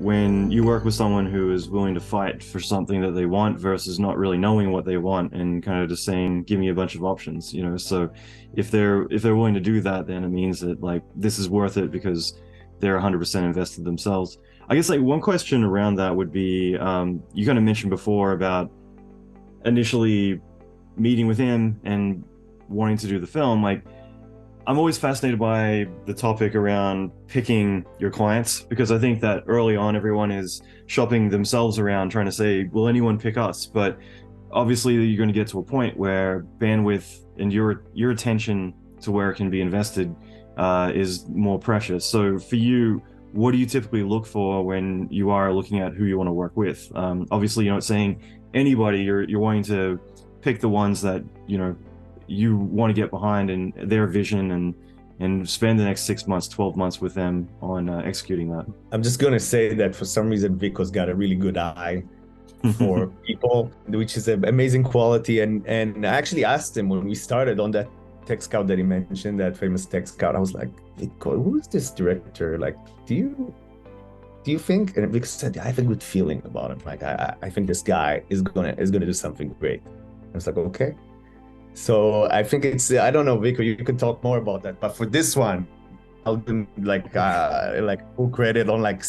when you work with someone who is willing to fight for something that they want versus not really knowing what they want and kind of just saying, give me a bunch of options, you know. So if they're willing to do that, then it means that like this is worth it because they're 100% invested themselves. I guess like one question around that would be, you kind of mentioned before about initially meeting with him and wanting to do the film. Like, I'm always fascinated by the topic around picking your clients, because I think that early on everyone is shopping themselves around trying to say, will anyone pick us? But obviously you're going to get to a point where bandwidth and your attention to where it can be invested is more precious. So for you, what do you typically look for when you are looking at who you want to work with? Obviously you're not saying anybody, you're wanting to pick the ones that, you know, you want to get behind and their vision and spend the next 6 months, 12 months with them on executing that. I'm just going to say that for some reason, Vico's got a really good eye for people, which is an amazing quality. And I actually asked him when we started on that tech scout that he mentioned, that famous tech scout, I was like, Vico, who is this director? Like, do you think? And Vico said, I have a good feeling about him. Like, I think this guy is gonna do something great. I was like, okay. So I think it's, I don't know, Vico, you can talk more about that. But for this one, I'll give like full credit on like,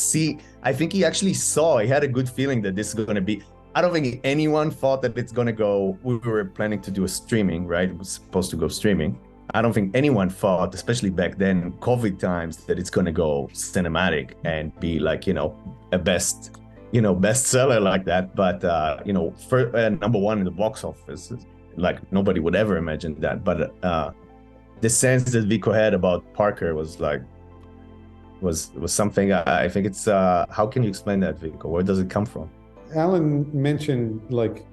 I think he actually he had a good feeling that this is going to be, I don't think anyone thought that it's going to go, we were planning to do a streaming, right? It was supposed to go streaming. I don't think anyone thought, especially back then, COVID times, that it's going to go cinematic and be like, you know, a bestseller like that. But, you know, for number one in the box office, like nobody would ever imagine that. But the sense that Vico had about Parker was like, was something. I think it's, how can you explain that, Vico? Where does it come from? Allan mentioned like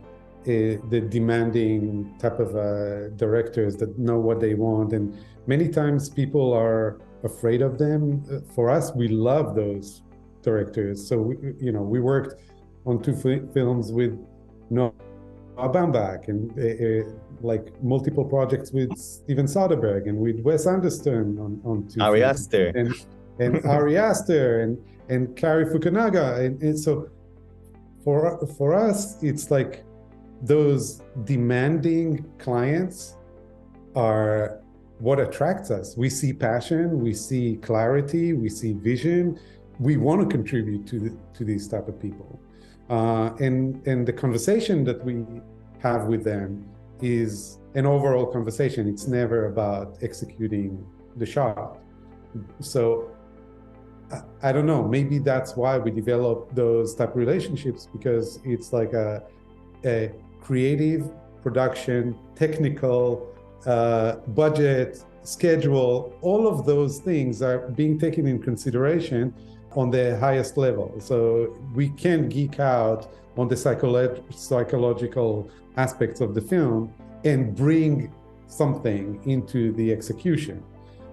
the demanding type of directors that know what they want. And many times people are afraid of them. For us, we love those directors. So, we worked on two films with Noah Baumbach and like multiple projects with Steven Soderbergh and with Wes Anderson on two Ari films. Aster. And Ari Aster and Cary Fukunaga. And so for us, it's like those demanding clients are what attracts us. We see passion, we see clarity, we see vision. We want to contribute to these type of people. And the conversation that we have with them is an overall conversation. It's never about executing the shot. So I don't know, maybe that's why we develop those type of relationships, because it's like a creative production, technical, budget, schedule, all of those things are being taken in consideration on the highest level. So we can geek out on the psychological aspects of the film and bring something into the execution.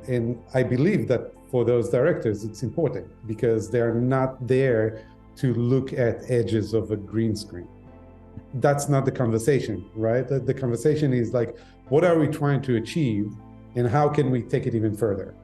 And I believe that for those directors, it's important because they're not there to look at edges of a green screen. That's not the conversation, right? The conversation is like, what are we trying to achieve and how can we take it even further?